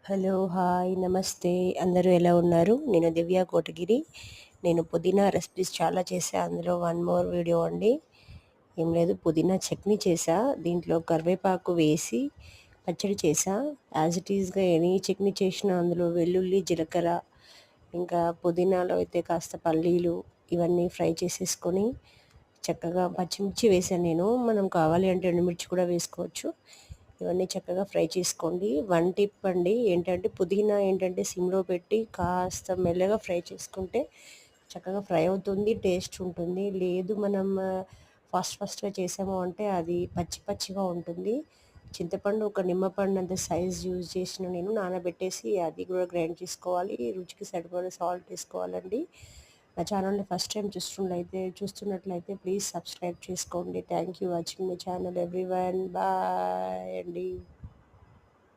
Hello, hi, నమస్తే. అందరూ ఎలా ఉన్నారు? నేను దివ్య కోటగిరి. నేను పుదీనా రెసిపీస్ చాలా చేశా. అందులో వన్ మోర్ వీడియో అండి. ఏం లేదు, పుదీనా చట్నీ చేశా. దీంట్లో కరివేపాకు వేసి పచ్చడి చేశా. యాజ్ ఇట్ ఈస్‌గా ఎనీ చట్నీ చేసినా అందులో వెల్లుల్లి, జీలకర్ర, ఇంకా పుదీనాలో అయితే కాస్త పల్లీలు ఇవన్నీ ఫ్రై చేసేసుకొని చక్కగా పచ్చిమిర్చి వేసాను నేను. మనం కావాలి అంటే ఎండుమిర్చి కూడా వేసుకోవచ్చు. ఇవన్నీ చక్కగా ఫ్రై చేసుకోండి. వన్ టిప్ అండి ఏంటంటే పుదీనా ఏంటంటే సిమ్‌లో పెట్టి కాస్త మెల్లగా ఫ్రై చేసుకుంటే చక్కగా ఫ్రై అవుతుంది. టేస్ట్ ఉంటుంది. లేదు మనం ఫాస్ట్‌గా చేసాము అంటే అది పచ్చి పచ్చిగా ఉంటుంది. చింతపండు ఒక నిమ్మపండంత సైజ్ యూజ్ చేసిన నేను నానబెట్టేసి అది కూడా గ్రైండ్ చేసుకోవాలి. రుచికి సరిపడా సాల్ట్ వేసుకోవాలండి. నా ఛానల్‌ని ఫస్ట్ టైం చూస్తున్నట్లయితే ప్లీజ్ సబ్స్క్రైబ్ చేసుకోండి. Thank you watching my channel everyone. Bye అండి.